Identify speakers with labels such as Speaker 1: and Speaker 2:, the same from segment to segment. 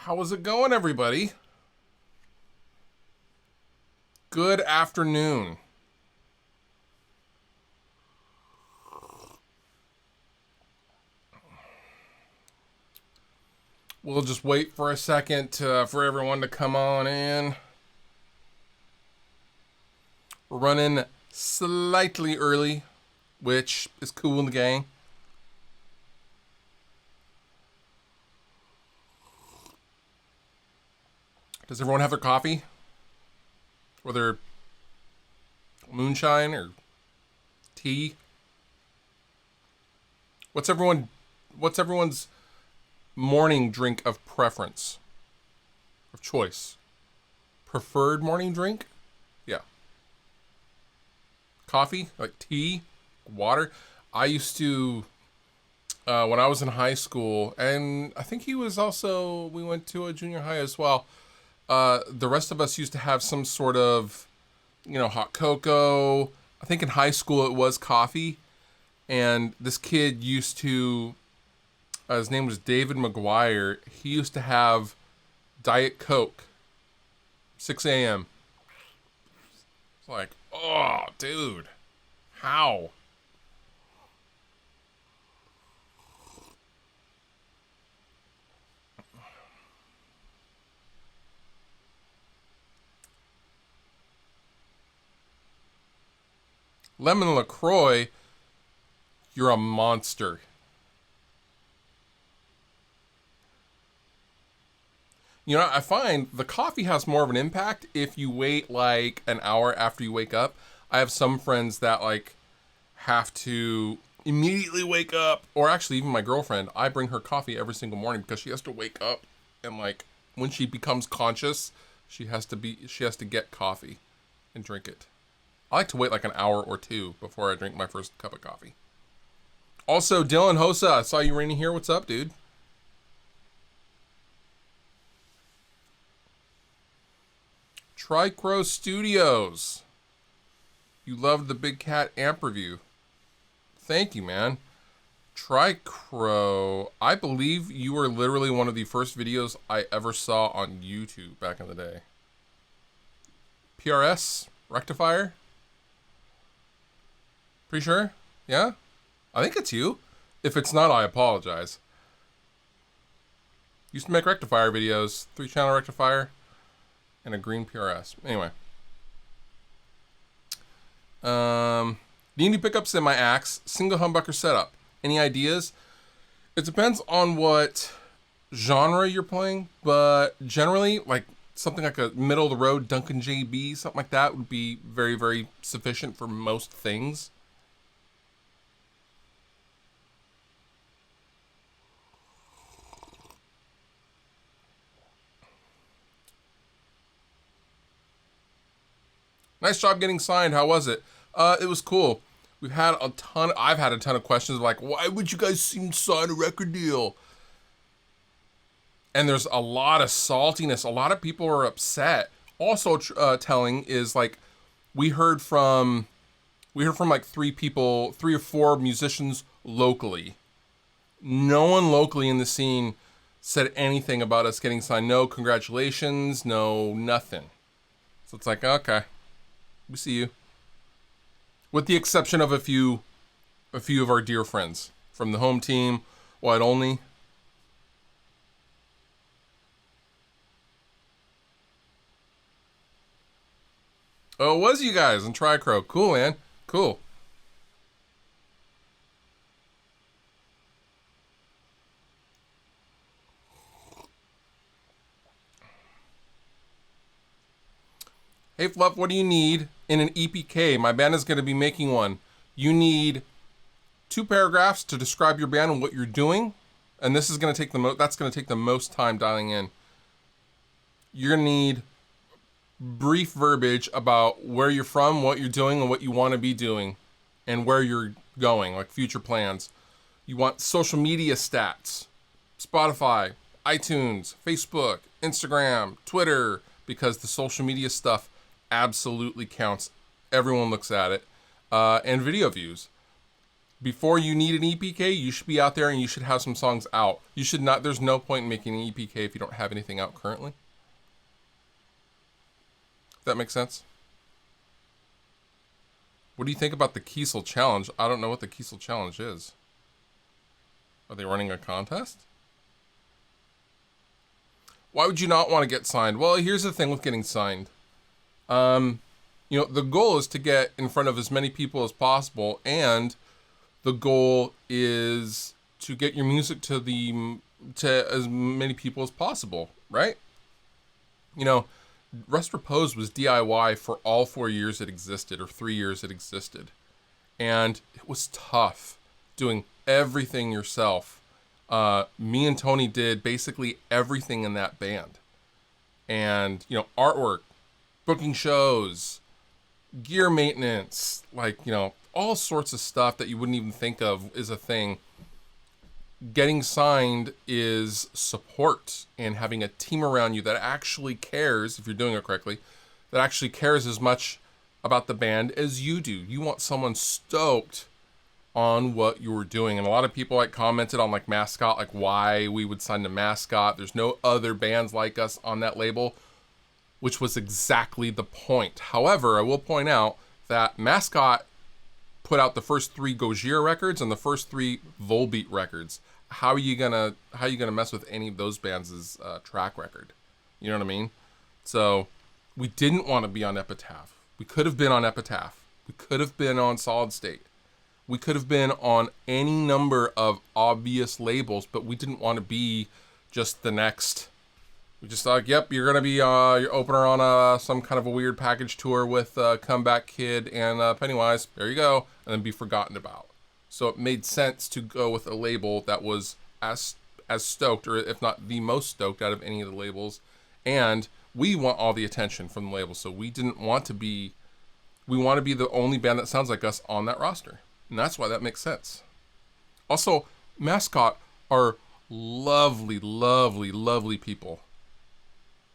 Speaker 1: How is it going, everybody? Good afternoon. We'll just wait for a second for everyone to come on in. We're running slightly early, which is cool in the gang. Does everyone have their coffee? Or their moonshine or tea? What's everyone's morning drink of preference? Of choice? Preferred morning drink? Yeah. Coffee? Like tea? Water? I used to, when I was in high school, and I think we went to a junior high as well. The rest of us used to have some sort of, hot cocoa. I think in high school it was coffee. And this kid used to, his name was David McGuire. He used to have Diet Coke, 6 a.m. It's like, oh, dude, how? Lemon LaCroix, you're a monster. I find the coffee has more of an impact if you wait like an hour after you wake up. I have some friends that have to immediately wake up, or actually even my girlfriend, I bring her coffee every single morning because she has to wake up and when she becomes conscious, she has to get coffee and drink it. I like to wait like an hour or two before I drink my first cup of coffee. Also, Dylan Hosa, I saw you raining here. What's up, dude? Tricro Studios. You loved the Big Cat amp review. Thank you, man. Tricro, I believe you were literally one of the first videos I ever saw on YouTube back in the day. PRS? Rectifier? Pretty sure? Yeah? I think it's you. If it's not, I apologize. Used to make rectifier videos. 3-channel rectifier. And a green PRS. Anyway. Need new pickups in my axe. Single humbucker setup. Any ideas? It depends on what genre you're playing. But generally, something like a middle of the road Duncan JB, something like that would be very, very sufficient for most things. Nice job getting signed. How was it? It was cool. I've had a ton of questions like, why would you guys seem to sign a record deal? And there's a lot of saltiness. A lot of people are upset. Also telling is we heard from three or four musicians locally. No one locally in the scene said anything about us getting signed. No congratulations, no nothing. So it's like, okay. We see you. With the exception of a few of our dear friends from the home team, White Only. Oh, it was you guys in Tricro. Cool, man. Cool. Hey, Fluff, what do you need in an EPK? My band is going to be making one. You need 2 paragraphs to describe your band and what you're doing. And this is going to take that's going to take the most time dialing in. You're going to need brief verbiage about where you're from, what you're doing, and what you want to be doing, and where you're going, like future plans. You want social media stats, Spotify, iTunes, Facebook, Instagram, Twitter, because the social media stuff absolutely counts. Everyone looks at it. And video views. before you need an EPK, you should be out there and you should have some songs out. You should not, there's no point in making an EPK if you don't have anything out currently. If that makes sense? What do you think about the Kiesel Challenge? I don't know what the Kiesel Challenge is. Are they running a contest? Why would you not want to get signed? Well, here's the thing with getting signed. You know, the goal is to get in front of as many people as possible, and the goal is to get your music to as many people as possible, right? You know, Rest Repose was DIY for all 4 years it existed, or 3 years it existed. And it was tough doing everything yourself. Me and Tony did basically everything in that band. And, you know, artwork, booking shows, gear maintenance, like, you know, all sorts of stuff that you wouldn't even think of is a thing. Getting signed is support and having a team around you that actually cares, if you're doing it correctly, that actually cares as much about the band as you do. You want someone stoked on what you were doing. And a lot of people like commented on like Mascot, like why we would sign to Mascot. There's no other bands like us on that label, which was exactly the point. However, I will point out that Mascot put out the first 3 Gojira records and the first 3 Volbeat records. How are you gonna mess with any of those bands' track record? You know what I mean? So we didn't want to be on Epitaph. We could have been on Epitaph. We could have been on Solid State. We could have been on any number of obvious labels, but we didn't want to be just the next. We just thought, yep, you're gonna be your opener on some kind of a weird package tour with Comeback Kid and Pennywise. There you go, and then be forgotten about. So it made sense to go with a label that was as stoked, or if not the most stoked out of any of the labels. And we want all the attention from the label, so we didn't want to be. We want to be the only band that sounds like us on that roster, and that's why that makes sense. Also, Mascot are lovely, lovely, lovely people.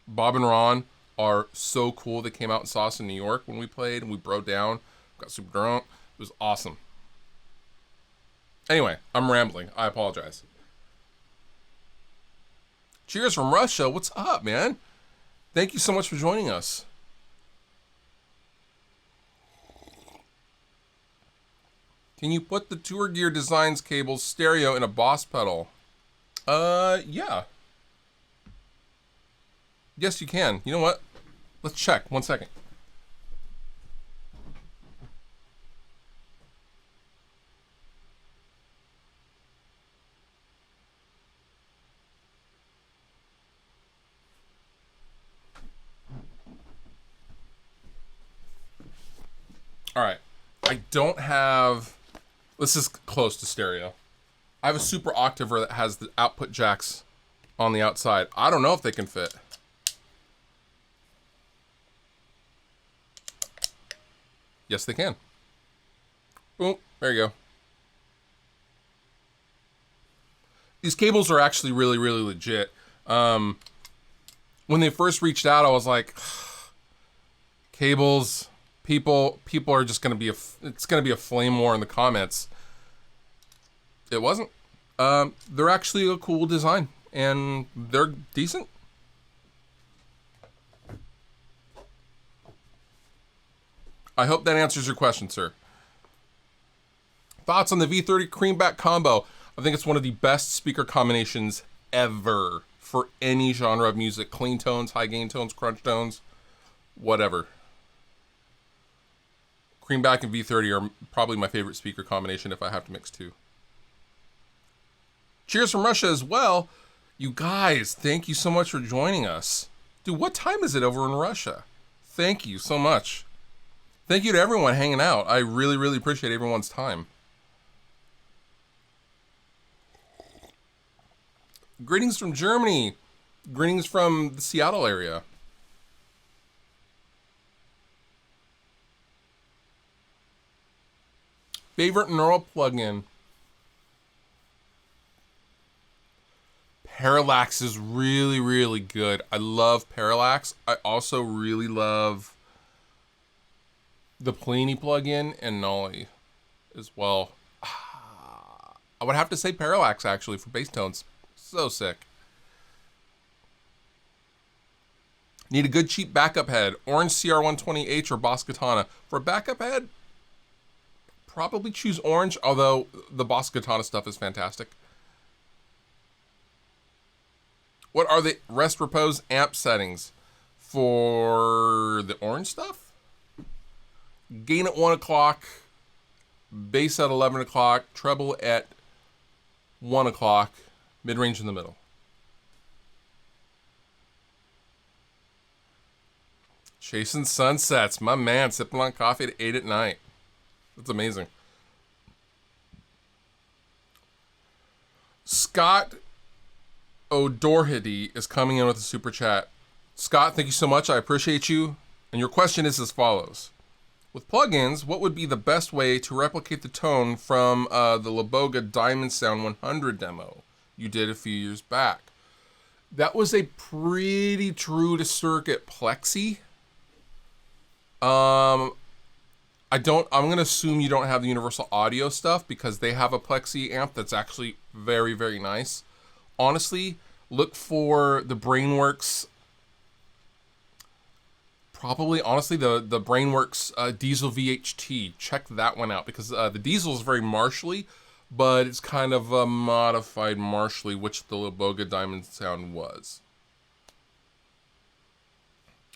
Speaker 1: Bob and Ron are so cool. They came out and saw us in New York when we played, and we broke down, got super drunk. It was awesome. Anyway, I'm rambling. I apologize. Cheers from Russia. What's up, man? Thank you so much for joining us. Can you put the Tour Gear Designs cable stereo in a Boss pedal? Yeah. Yes, you can. You know what? Let's check. 1 second. All right. I don't have... This is close to stereo. I have a Super Octaver that has the output jacks on the outside. I don't know if they can fit. Yes, they can. Boom. There you go. These cables are actually really, really legit. When they first reached out, I was like, cables, people are just going to be it's going to be a flame war in the comments. It wasn't. They're actually a cool design, and they're decent. I hope that answers your question, sir. Thoughts on the V30 Creamback combo? I think it's one of the best speaker combinations ever for any genre of music. Clean tones, high gain tones, crunch tones, whatever. Creamback and V30 are probably my favorite speaker combination if I have to mix two. Cheers from Russia as well. You guys, thank you so much for joining us. Dude, what time is it over in Russia? Thank you so much. Thank you to everyone hanging out. I really, really appreciate everyone's time. Greetings from Germany. Greetings from the Seattle area. Favorite neural plugin? Parallax is really, really good. I love Parallax. I also really love the Plini plugin and Nolly as well. I would have to say Parallax, actually, for bass tones. So sick. Need a good cheap backup head. Orange CR120H or Boss Katana. For a backup head, probably choose orange, although the Boss Katana stuff is fantastic. What are the rest repose amp settings for the orange stuff? Gain at 1 o'clock, bass at 11 o'clock, treble at 1 o'clock, mid-range in the middle. Chasing sunsets, my man, sipping on coffee at 8 at night. That's amazing. Scott O'Doherty is coming in with a super chat. Scott, thank you so much. I appreciate you. And your question is as follows. With plugins, what would be the best way to replicate the tone from the Laboga Diamond Sound 100 demo you did a few years back? That was a pretty true to circuit plexi. I'm gonna assume you don't have the Universal Audio stuff because they have a plexi amp that's actually very, very nice. Honestly, look for the Brainworks. Probably, honestly, the Brainworks Diesel VHT. Check that one out because the Diesel is very martially, but it's kind of a modified martially, which the Laboga Diamond Sound was.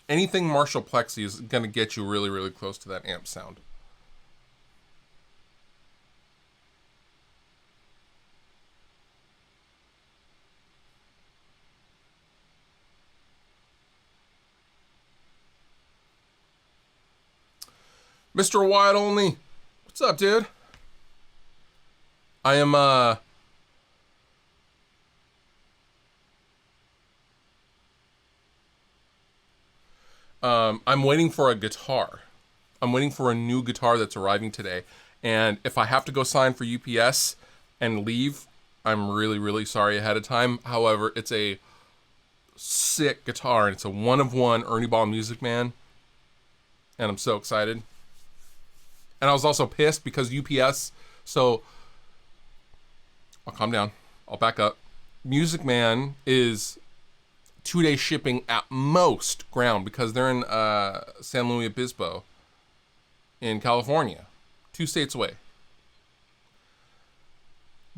Speaker 1: Anything Marshall Plexi is going to get you really, really close to that amp sound. Mr. Wide Only, what's up, dude? I am, I'm waiting for a guitar. I'm waiting for a new guitar that's arriving today. And if I have to go sign for UPS and leave, I'm really, really sorry ahead of time. However, it's a sick guitar, and it's a one-of-one Ernie Ball Music Man. And I'm so excited. And I was also pissed because UPS, so I'll calm down. I'll back up. Music Man is 2-day shipping at most ground because they're in San Luis Obispo in California, 2 states away.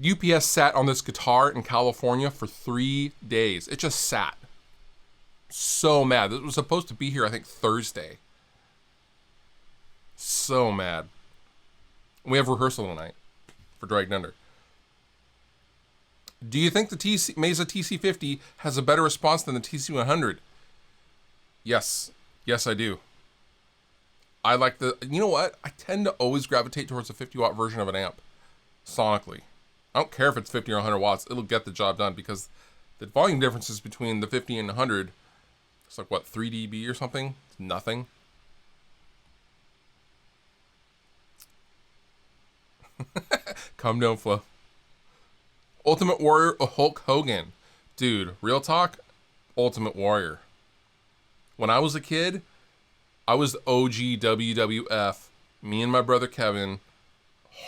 Speaker 1: UPS sat on this guitar in California for 3 days. It just sat. So mad. It was supposed to be here, I think, Thursday. So mad. We have rehearsal tonight for Dragged Under. Do you think the Mesa TC50 has a better response than the TC100? Yes. Yes, I do. I like the... You know what? I tend to always gravitate towards a 50-watt version of an amp. Sonically. I don't care if it's 50 or 100 watts. It'll get the job done because the volume differences between the 50 and 100... It's like, what, 3 dB or something? It's nothing. Calm down, Flo. Ultimate Warrior, Hulk Hogan. Dude, real talk, Ultimate Warrior. When I was a kid, I was the OG WWF. Me and my brother Kevin,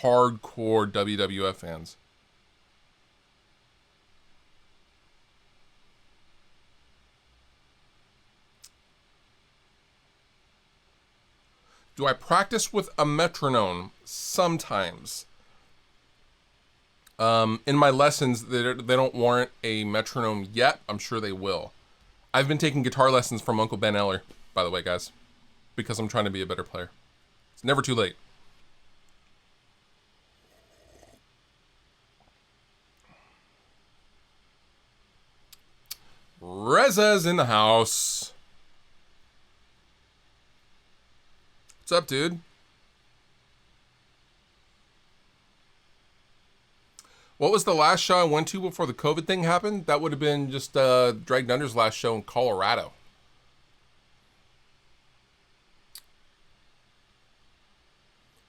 Speaker 1: hardcore WWF fans. Do I practice with a metronome? Sometimes. In my lessons, they don't warrant a metronome yet. I'm sure they will. I've been taking guitar lessons from Uncle Ben Eller, by the way, guys, because I'm trying to be a better player. It's never too late. Reza's in the house. What's up, dude? What was the last show I went to before the COVID thing happened? That would have been just Dragged Under's last show in Colorado.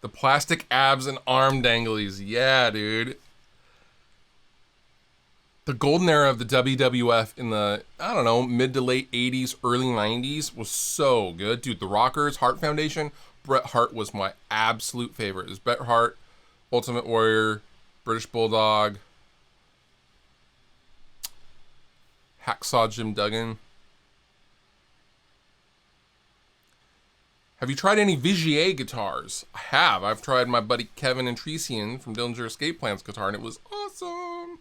Speaker 1: The plastic abs and arm danglies. Yeah, dude. The golden era of the WWF in the, I don't know, mid to late 80s, early 90s was so good. Dude, the Rockers, Hart Foundation, Bret Hart was my absolute favorite. It was Bret Hart, Ultimate Warrior, British Bulldog. Hacksaw Jim Duggan. Have you tried any Vigier guitars? I have. I've tried my buddy Kevin Entrecian from Dillinger Escape Plan's guitar, and it was awesome.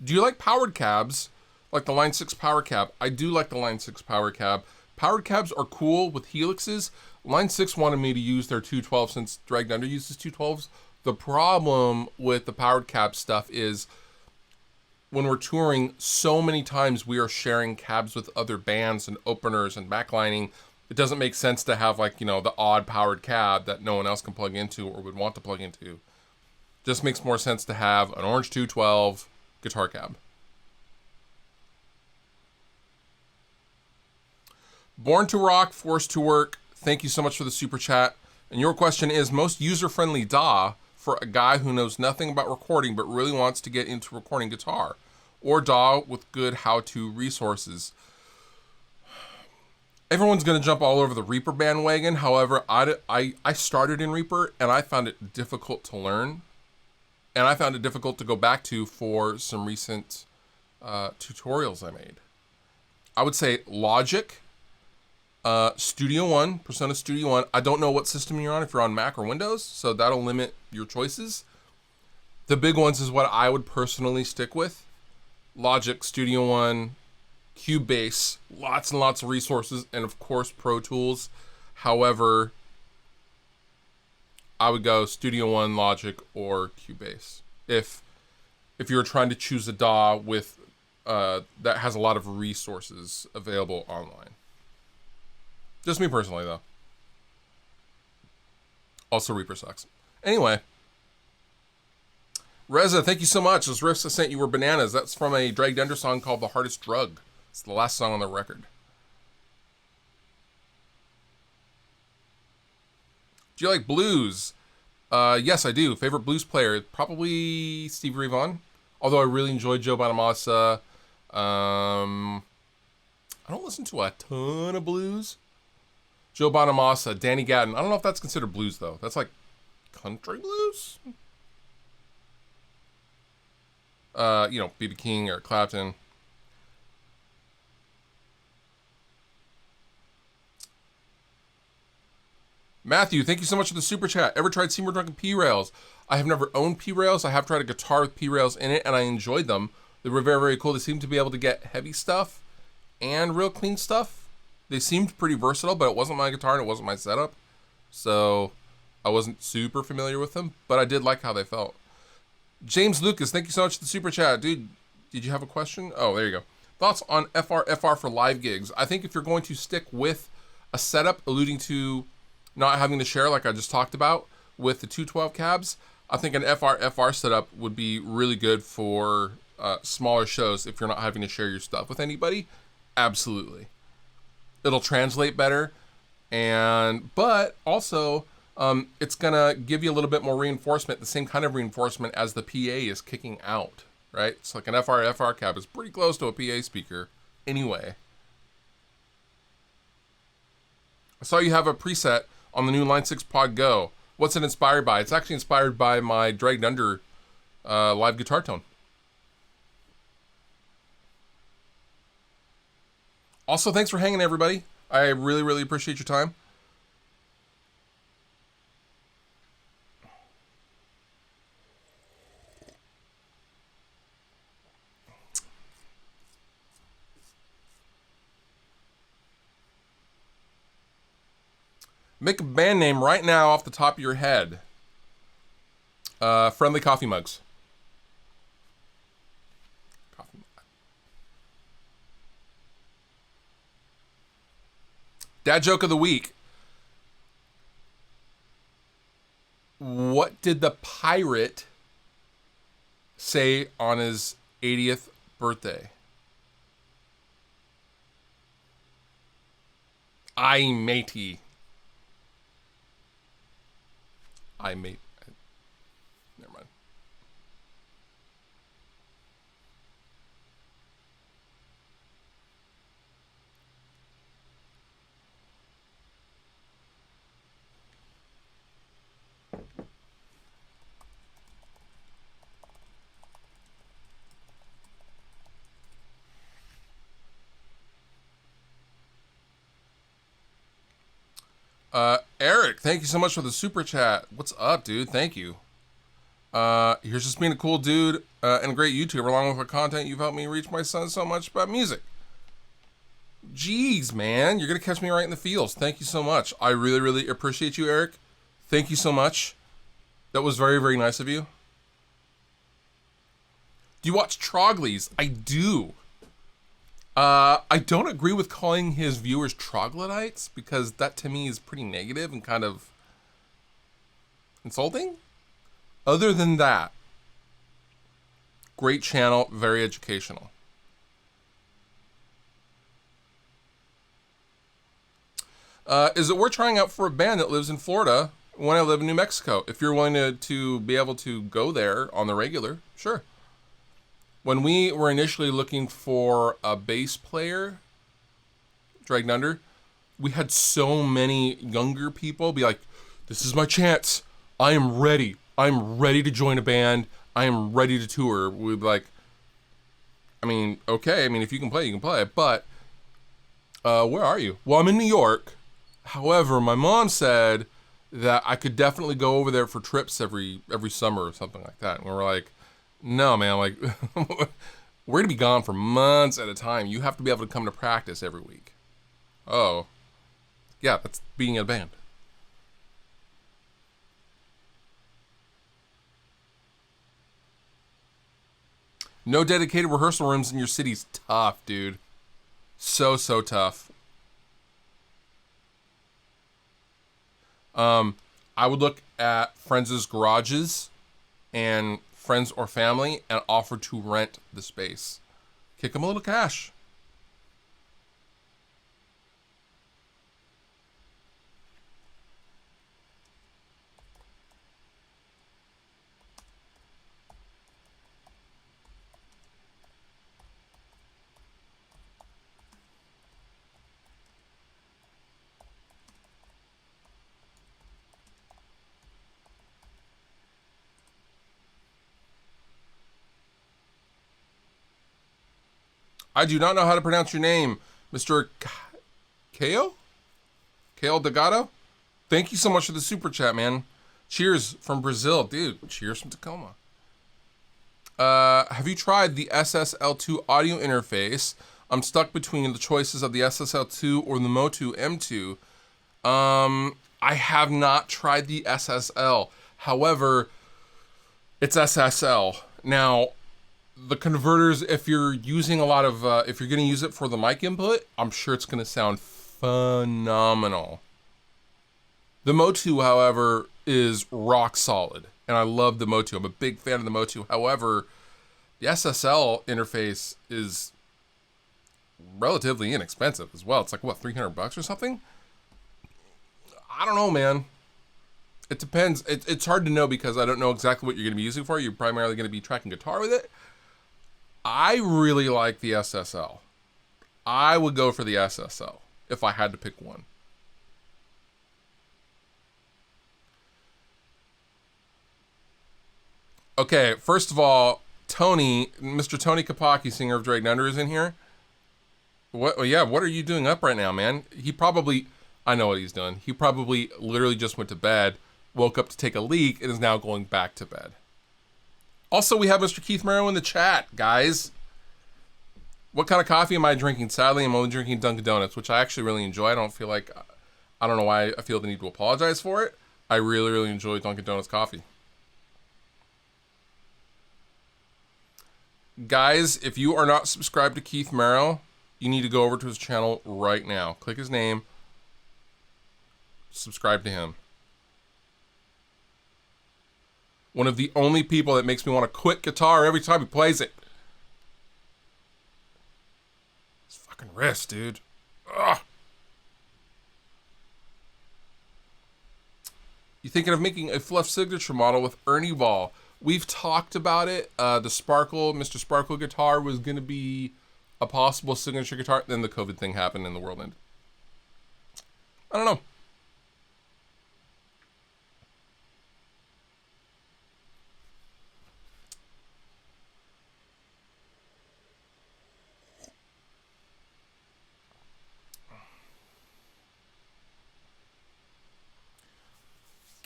Speaker 1: Do you like powered cabs? Like the Line 6 power cab? I do like the Line 6 power cab. Powered cabs are cool with helixes. Line 6 wanted me to use their 212 since Dragged Under uses 212s. The problem with the powered cab stuff is when we're touring, so many times we are sharing cabs with other bands and openers and backlining. It doesn't make sense to have, like, you know, the odd powered cab that no one else can plug into or would want to plug into. Just makes more sense to have an orange 212 guitar cab. Born to Rock, Forced to Work, thank you so much for the super chat. And your question is, most user-friendly DAW for a guy who knows nothing about recording but really wants to get into recording guitar, or DAW with good how-to resources. Everyone's going to jump all over the Reaper bandwagon. However, I started in Reaper and I found it difficult to learn. And I found it difficult to go back to for some recent tutorials I made. I would say Logic, Studio One, Persona Studio One. I don't know what system you're on, if you're on Mac or Windows, so that'll limit your choices. The big ones is what I would personally stick with. Logic, Studio One, Cubase, lots and lots of resources, and of course Pro Tools. However, I would go Studio One, Logic, or Cubase. If you're trying to choose a DAW with that has a lot of resources available online. Just me personally, though. Also, Reaper sucks. Anyway. Reza, thank you so much. Those riffs I sent you were bananas. That's from a Dragged Under song called The Hardest Drug. It's the last song on the record. Do you like blues? Yes, I do. Favorite blues player? Probably Stevie Ray Vaughan. Although I really enjoyed Joe Bonamassa. I don't listen to a ton of blues. Joe Bonamassa, Danny Gatton. I don't know if that's considered blues, though. That's like country blues? You know, B.B. King, Eric Clapton. Matthew, thank you so much for the super chat. Ever tried Seymour Duncan P-Rails? I have never owned P-Rails. I have tried a guitar with P-Rails in it, and I enjoyed them. They were very, very cool. They seemed to be able to get heavy stuff and real clean stuff. They seemed pretty versatile, but it wasn't my guitar and it wasn't my setup. So I wasn't super familiar with them, but I did like how they felt. James Lucas, thank you so much for the super chat. Dude, did you have a question? Oh, there you go. Thoughts on FR for live gigs? I think if you're going to stick with a setup alluding to not having to share like I just talked about with the 212 cabs, I think an FR setup would be really good for smaller shows if you're not having to share your stuff with anybody. Absolutely. It'll translate better, but also it's gonna give you a little bit more reinforcement, the same kind of reinforcement as the PA is kicking out, right? It's like an FR cab is pretty close to a PA speaker anyway. I saw you have a preset on the new Line 6 Pod Go. What's it inspired by? It's actually inspired by my Dragged Under live guitar tone. Also, thanks for hanging, everybody. I really, really appreciate your time. Make a band name right now off the top of your head. Friendly Coffee Mugs. Dad joke of the week. What did the pirate say on his 80th birthday? I matey. I mate. Never mind. Eric, thank you so much for the super chat. What's up, dude? Thank you. Here's just being a cool dude and a great YouTuber. Along with the content, you've helped me reach my son so much about music. Jeez, man, you're gonna catch me right in the feels. Thank you so much. I really, really appreciate you, Eric. Thank you so much. That was very, very nice of you. Do you watch Troglies? I do. I don't agree with calling his viewers troglodytes because that to me is pretty negative and kind of insulting. Other than that, great channel, very educational. Is it worth trying out for a band that lives in Florida when I live in New Mexico? If you're willing to be able to go there on the regular, sure. When we were initially looking for a bass player, Dragged Under, we had so many younger people be like, this is my chance. I am ready. I'm ready to join a band. I am ready to tour. We'd be like, I mean, okay. I mean, if you can play, you can play. But where are you? Well, I'm in New York. However, my mom said that I could definitely go over there for trips every summer or something like that. And we were like, no, man, like, we're gonna be gone for months at a time. You have to be able to come to practice every week. Oh, yeah, that's being in a band. No dedicated rehearsal rooms in your city's tough, dude. So tough. I would look at friends' garages and friends or family and offer to rent the space. Kick them a little cash. I do not know how to pronounce your name, Mr. Kale? Kale Delgado? Thank you so much for the super chat, man. Cheers from Brazil. Dude, cheers from Tacoma. Have you tried the SSL2 audio interface? I'm stuck between the choices of the SSL2 or the Motu M2. I have not tried the SSL. However, it's SSL. Now, the converters, if you're using a lot of, if you're going to use it for the mic input, I'm sure it's going to sound phenomenal. The Motu, however, is rock solid, and I love the Motu. I'm a big fan of the Motu. However, the SSL interface is relatively inexpensive as well. It's like, what, $300 or something? I don't know, man. It depends. It's hard to know because I don't know exactly what you're going to be using for. You're primarily going to be tracking guitar with it. I really like the SSL. I would go for the SSL if I had to pick one. Okay, first of all, Tony, Mr. Tony Kapaki, singer of Dragged Under, is in here. What? Well, yeah, what are you doing up right now, man? He probably, I know what he's doing. He probably literally just went to bed, woke up to take a leak, and is now going back to bed. Also, we have Mr. Keith Merrow in the chat, guys. What kind of coffee am I drinking? Sadly, I'm only drinking Dunkin' Donuts, which I actually really enjoy. I don't know why I feel the need to apologize for it. I really, really enjoy Dunkin' Donuts coffee. Guys, if you are not subscribed to Keith Merrow, you need to go over to his channel right now. Click his name. Subscribe to him. One of the only people that makes me want to quit guitar every time he plays it. His fucking wrist, dude. Ugh. You thinking of making a fluff signature model with Ernie Ball? We've talked about it. The Sparkle, Mr. Sparkle guitar was going to be a possible signature guitar. Then the COVID thing happened and the world ended. I don't know.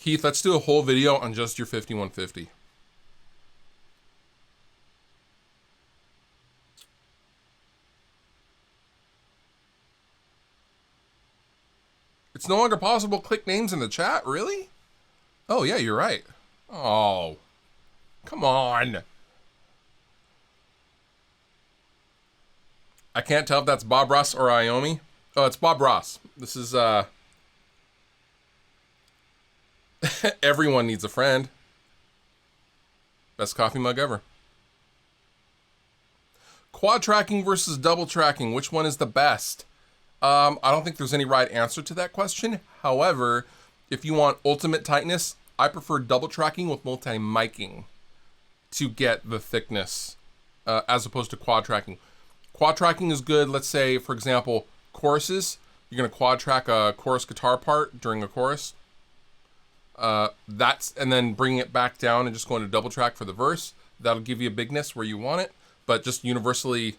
Speaker 1: Keith, let's do a whole video on just your 5150. It's no longer possible to click names in the chat, really? Oh, yeah, you're right. Oh, come on. I can't tell if that's Bob Ross or Iomi. Oh, it's Bob Ross. This is, everyone needs a friend. Best coffee mug ever. Quad tracking versus double tracking. Which one is the best? I don't think there's any right answer to that question. However, if you want ultimate tightness, I prefer double tracking with multi-miking to get the thickness as opposed to quad tracking. Quad tracking is good. Let's say, for example, choruses. You're going to quad track a chorus guitar part during a chorus. And then bringing it back down and just going to double track for the verse. That'll give you a bigness where you want it. But just universally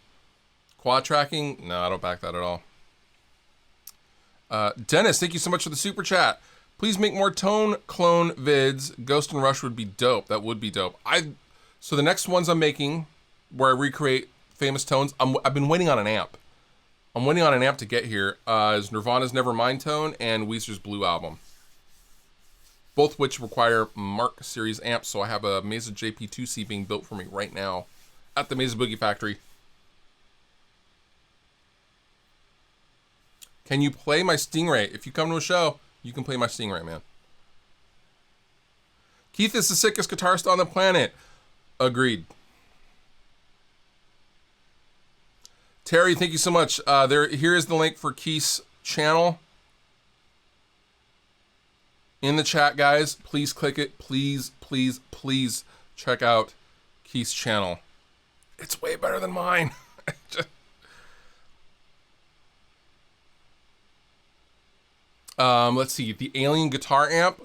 Speaker 1: quad tracking, no, I don't back that at all. Dennis, thank you so much for the super chat. Please make more tone clone vids. Ghost and Rush would be dope. That would be dope. So the next ones I'm making, where I recreate famous tones, I've been waiting on an amp. I'm waiting on an amp to get here. Is Nirvana's Nevermind tone and Weezer's Blue Album. Both which require Mark Series amps, so I have a Mesa JP2C being built for me right now at the Mesa Boogie Factory. Can you play my Stingray? If you come to a show, you can play my Stingray, man. Keith is the sickest guitarist on the planet. Agreed. Terry, thank you so much. Here is the link for Keith's channel. In the chat, guys. Please click it. Please, please, please check out Keith's channel. It's way better than mine. Let's see. The Alien guitar amp,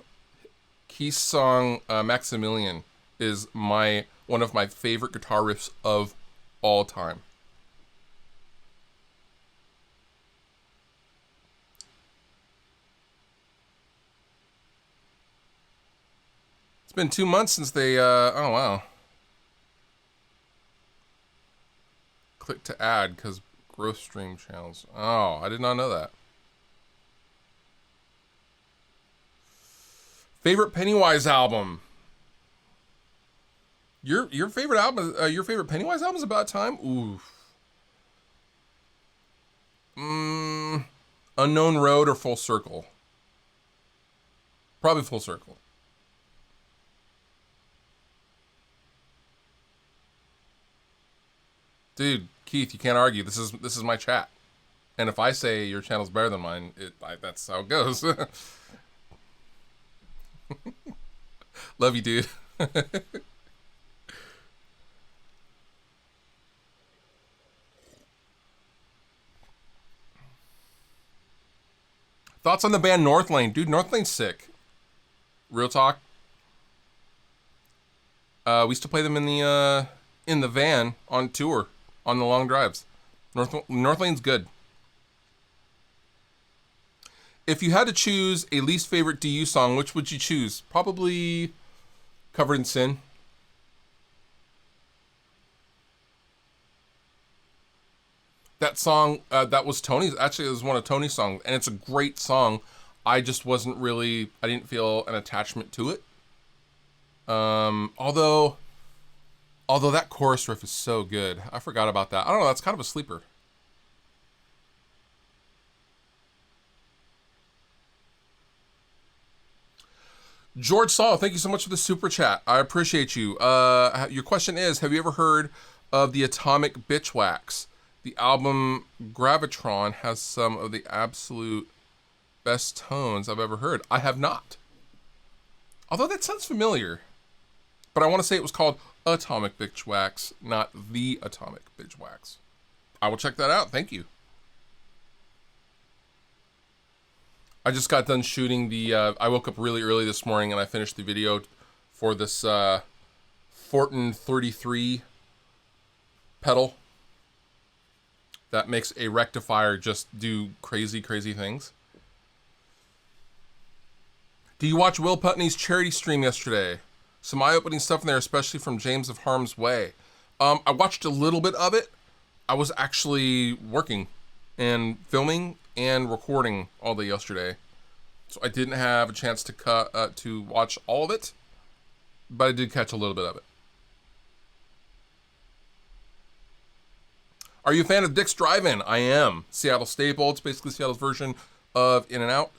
Speaker 1: Keith's song Maximilian is one of my favorite guitar riffs of all time. It's been 2 months since they, oh wow. Click to add because growth stream channels. Oh, I did not know that. Favorite Pennywise album? Your favorite album? Your favorite Pennywise album is About Time? Ooh. Unknown Road or Full Circle? Probably Full Circle. Dude, Keith, you can't argue. This is my chat, and if I say your channel's better than mine, that's how it goes. Love you, dude. Thoughts on the band Northlane? Dude, Northlane's sick. Real talk. We used to play them in the van on tour on the long drives. Northlane's good. If you had to choose a least favorite DU song, which would you choose? Probably Covered in Sin. That song, that was Tony's. Actually, it was one of Tony's songs, and it's a great song. I just wasn't really, I didn't feel an attachment to it. Although that chorus riff is so good. I forgot about that. I don't know, that's kind of a sleeper. George Saul, thank you so much for the super chat. I appreciate you. Your question is, have you ever heard of the Atomic Bitch Wax? The album Gravitron has some of the absolute best tones I've ever heard. I have not. Although that sounds familiar. But I want to say it was called Atomic Bitch Wax, not the Atomic Bitch Wax. I will check that out. Thank you. I just got done shooting the, I woke up really early this morning and I finished the video for this Fortin 33 pedal that makes a rectifier just do crazy, crazy things. Do you watch Will Putney's charity stream yesterday? Some eye-opening stuff in there, especially from James of Harm's Way. I watched a little bit of it. I was actually working and filming and recording all day yesterday, so I didn't have a chance to watch all of it, but I did catch a little bit of it. Are you a fan of Dick's Drive-In? I am. Seattle staple. It's basically Seattle's version of In-N-Out.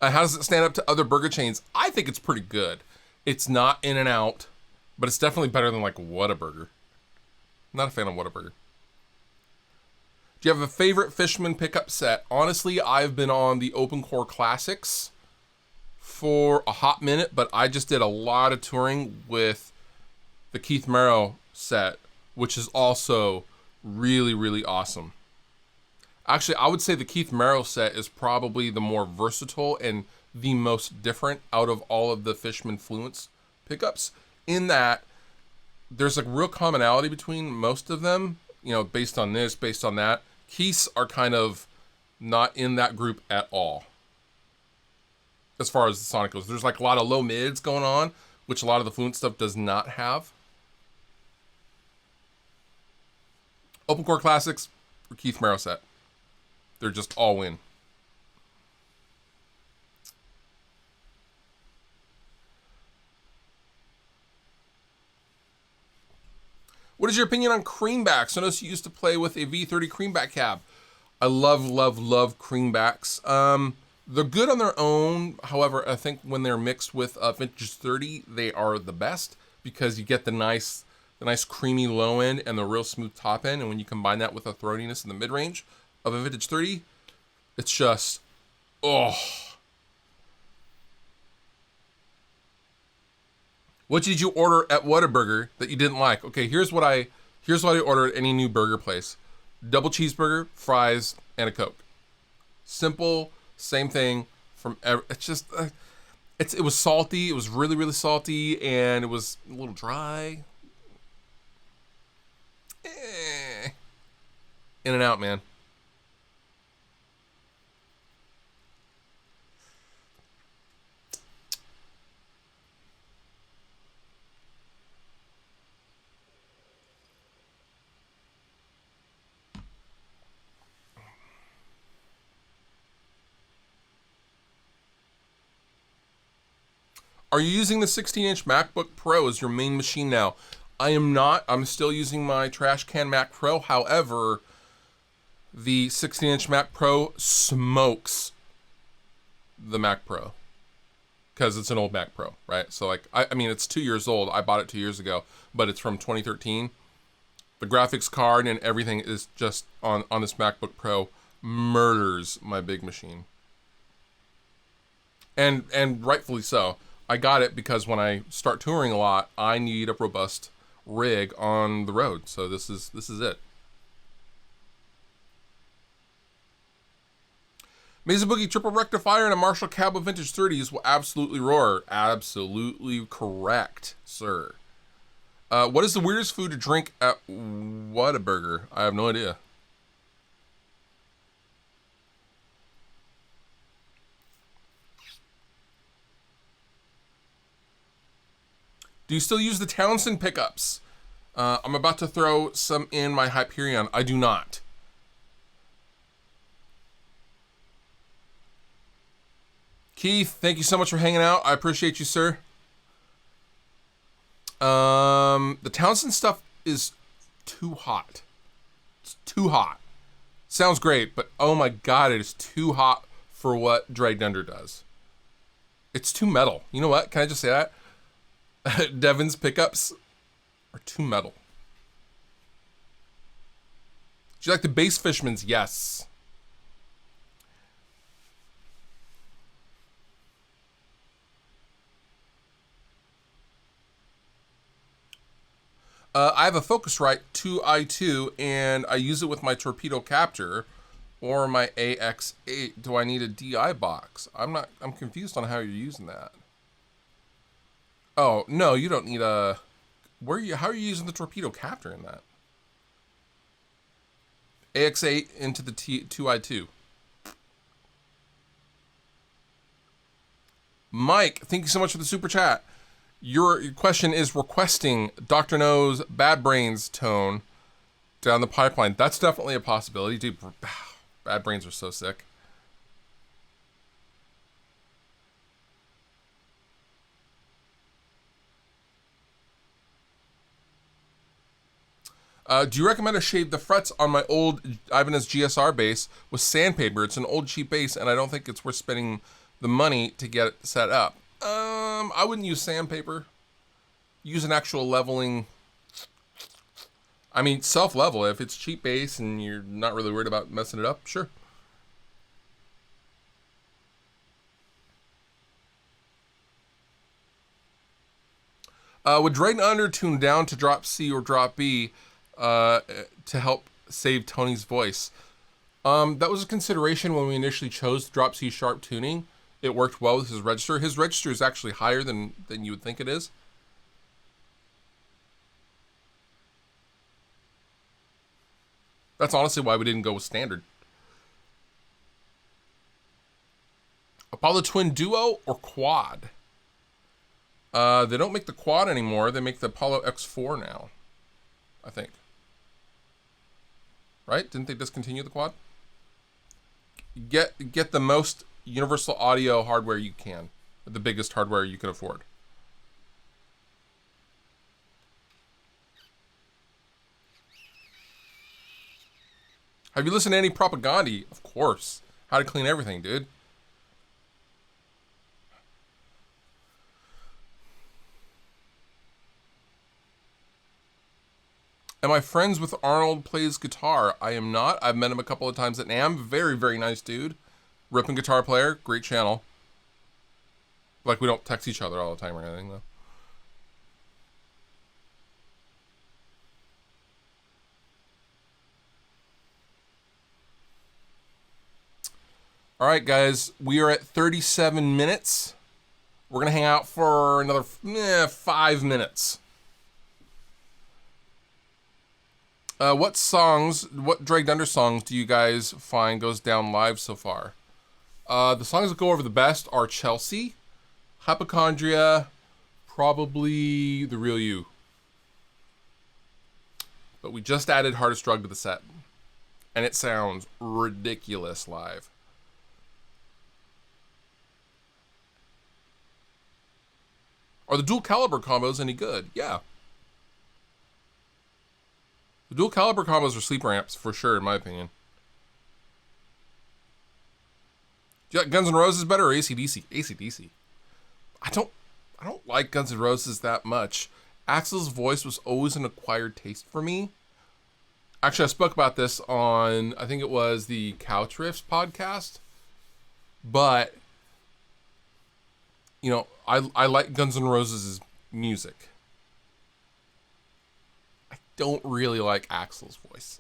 Speaker 1: How does it stand up to other burger chains? I think it's pretty good. It's not In-N-Out, but it's definitely better than like Whataburger. Not a fan of Whataburger. Do you have a favorite Fishman pickup set? Honestly, I've been on the Open Core Classics for a hot minute, but I just did a lot of touring with the Keith Merrow set, which is also really, really awesome. Actually, I would say the Keith Merrow set is probably the more versatile and the most different out of all of the Fishman Fluence pickups, in that there's like real commonality between most of them, you know, based on this, based on that. Keiths are kind of not in that group at all. As far as the Sonic goes, there's like a lot of low mids going on, which a lot of the Fluence stuff does not have. Open Core Classics or Keith Merrow set. They're just all win. What is your opinion on creambacks? I noticed you used to play with a V30 creamback cab. I love, love, love creambacks. They're good on their own. However, I think when they're mixed with a vintage 30, they are the best because you get the nice creamy low end and the real smooth top end. And when you combine that with the throatiness in the mid range of a vintage 30, it's just, oh. What did you order at Whataburger that you didn't like? Okay, here's what I order at any new burger place: double cheeseburger, fries, and a Coke. Simple, same thing from it's just it was salty. It was really, really salty, and it was a little dry. In and out, man. Are you using the 16-inch MacBook Pro as your main machine now? I am not. I'm still using my trash can Mac Pro. However, the 16-inch Mac Pro smokes the Mac Pro because it's an old Mac Pro, right? So like, I mean, it's 2 years old. I bought it 2 years ago, but it's from 2013. The graphics card and everything is just on this MacBook Pro murders my big machine. And rightfully so. I got it because when I start touring a lot, I need a robust rig on the road. So this is it. Mesa Boogie triple rectifier and a Marshall cab with vintage 30s will absolutely roar. Absolutely correct, sir. What is the weirdest food to drink at Whataburger? I have no idea. Do you still use the Townsend pickups? I'm about to throw some in my Hyperion. I do not. Keith, thank you so much for hanging out. I appreciate you, sir. The Townsend stuff is too hot. It's too hot. Sounds great, but oh my god, it is too hot for what Dragged Under does. It's too metal. You know what? Can I just say that? Devin's pickups are too metal. Do you like the Bass Fishmans? Yes. I have a Focusrite 2i2 and I use it with my torpedo captor or my AX8. Do I need a DI box? I'm confused on how you're using that. Oh, no, you don't need a... how are you using the torpedo captor in that? AX8 into the 2i2. Mike, thank you so much for the super chat. Your question is requesting Dr. No's Bad Brains tone down the pipeline. That's definitely a possibility. Dude, Bad Brains are so sick. Do you recommend I shade the frets on my old Ibanez GSR bass with sandpaper? It's an old cheap bass, and I don't think it's worth spending the money to get it set up. I wouldn't use sandpaper. Use an actual leveling. I mean, self-level. If it's cheap bass and you're not really worried about messing it up, sure. Would Drayton under tune down to drop C or drop B to help save Tony's voice? That was a consideration when we initially chose drop C sharp tuning. It worked well with his register. His register is actually higher than you would think it is. That's honestly why we didn't go with standard. Apollo Twin Duo or Quad? They don't make the Quad anymore. They make the Apollo X4 now, I think. Right? Didn't they discontinue the Quad? Get the most universal audio hardware you can. The biggest hardware you can afford. Have you listened to any Propaganda? Of course. How to Clean Everything, dude. Am I friends with Arnold Plays Guitar? I am not. I've met him a couple of times at Namm. Very, very nice dude. Ripping guitar player. Great channel. Like, we don't text each other all the time or anything, though. All right, guys. We are at 37 minutes. We're going to hang out for another 5 minutes. What Dragged Under songs do you guys find goes down live so far? The songs that go over the best are Chelsea, Hypochondria, probably The Real You. But we just added Hardest Drug to the set. And it sounds ridiculous live. Are the dual caliber combos any good? Yeah. The dual caliber combos are sleeper amps for sure, in my opinion. Do you like Guns N' Roses better or AC/DC? AC/DC. I don't like Guns N' Roses that much. Axl's voice was always an acquired taste for me. Actually, I spoke about this on, I think it was the Couch Riffs podcast. But, you know, I like Guns N' Roses' music. I don't really like Axl's voice.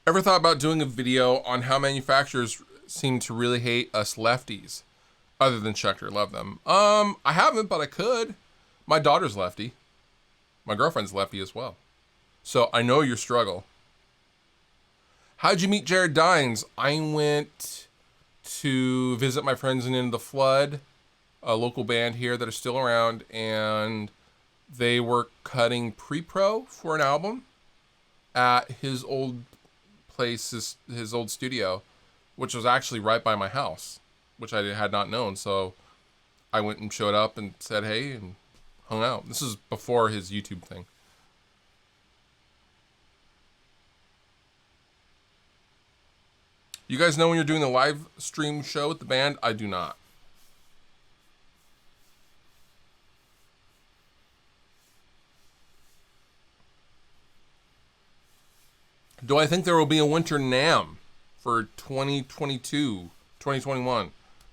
Speaker 1: Ever thought about doing a video on how manufacturers seem to really hate us lefties? Other than Schecter, love them. I haven't, but I could. My daughter's lefty. My girlfriend's lefty as well. So I know your struggle. How'd you meet Jared Dines? I went to visit my friends in the Flood, a local band here that are still around, and they were cutting pre-pro for an album at his old place, his old studio, which was actually right by my house, which I had not known. So I went and showed up and said hey and hung out. This is before his YouTube thing. You guys know when you're doing the live stream show with the band? I do not. Do I think there will be a winter Namm for 2022, 2021?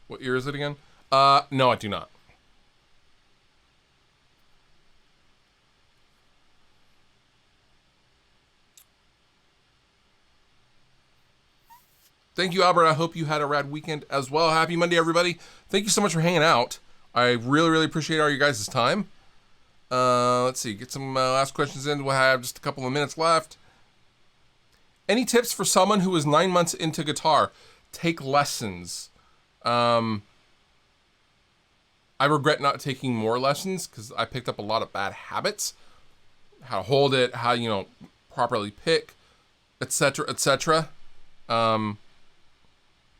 Speaker 1: What year is it again? No, I do not. Thank you, Albert. I hope you had a rad weekend as well. Happy Monday, everybody. Thank you so much for hanging out. I really, really appreciate all you guys' time. Let's see. Get some last questions in. We'll have just a couple of minutes left. Any tips for someone who is 9 months into guitar? Take lessons. I regret not taking more lessons because I picked up a lot of bad habits. How to hold it, how, properly pick, etc., etc.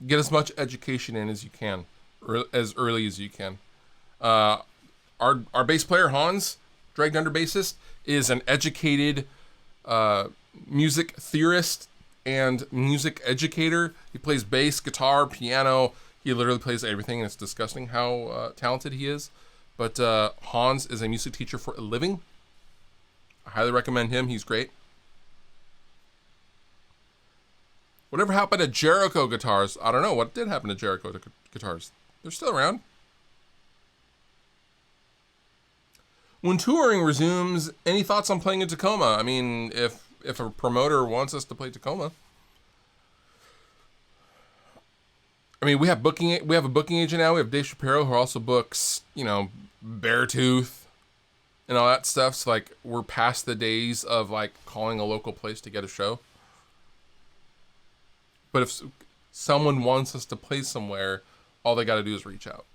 Speaker 1: Get as much education in as you can, or as early as you can. Our bass player, Hans, Dragged Under bassist, is an educated music theorist and music educator. He plays bass, guitar, piano. He literally plays everything, and it's disgusting how talented he is. But Hans is a music teacher for a living. I highly recommend him. He's great. Whatever happened to Jericho guitars? I don't know. What did happen to Jericho guitars? They're still around. When touring resumes, any thoughts on playing in Tacoma? I mean, if a promoter wants us to play Tacoma. I mean, we have a booking agent now. We have Dave Shapiro, who also books, Beartooth and all that stuff. So, we're past the days of, calling a local place to get a show. But if someone wants us to play somewhere, all they got to do is reach out.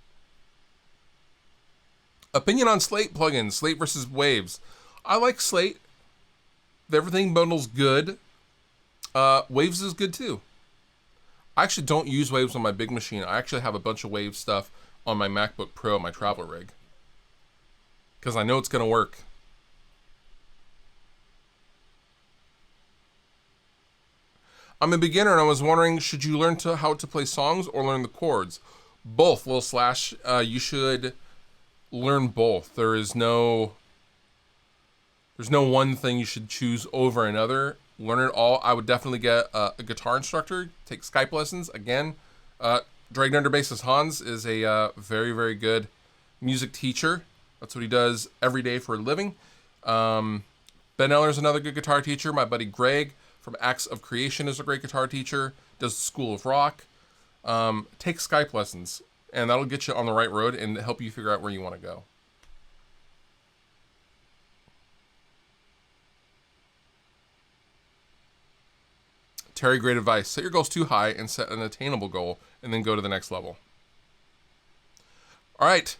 Speaker 1: Opinion on Slate plugins, Slate versus Waves. I like Slate. The Everything Bundle's good. Waves is good too. I actually don't use Waves on my big machine. I actually have a bunch of Waves stuff on my MacBook Pro, my travel rig. Because I know it's going to work. I'm a beginner and I was wondering, should you learn how to play songs or learn the chords? Both, Lil Slash. You should learn both. There's no one thing you should choose over another. Learn it all. I would definitely get a guitar instructor. Take Skype lessons. Again, Dragged Under bassist Hans is a very, very good music teacher. That's what he does every day for a living. Ben Eller's another good guitar teacher. My buddy Greg from Acts of Creation is a great guitar teacher. Does the School of Rock. Take Skype lessons, and that'll get you on the right road and help you figure out where you want to go. Terry, great advice. Set your goals too high and set an attainable goal, and then go to the next level. All right,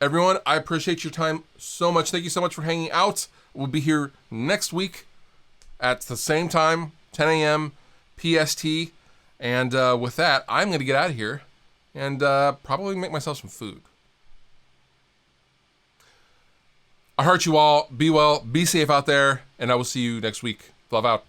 Speaker 1: everyone, I appreciate your time so much. Thank you so much for hanging out. We'll be here next week at the same time, 10 a.m. PST. And with that, I'm going to get out of here and probably make myself some food. I heart you all. Be well. Be safe out there. And I will see you next week. Love out.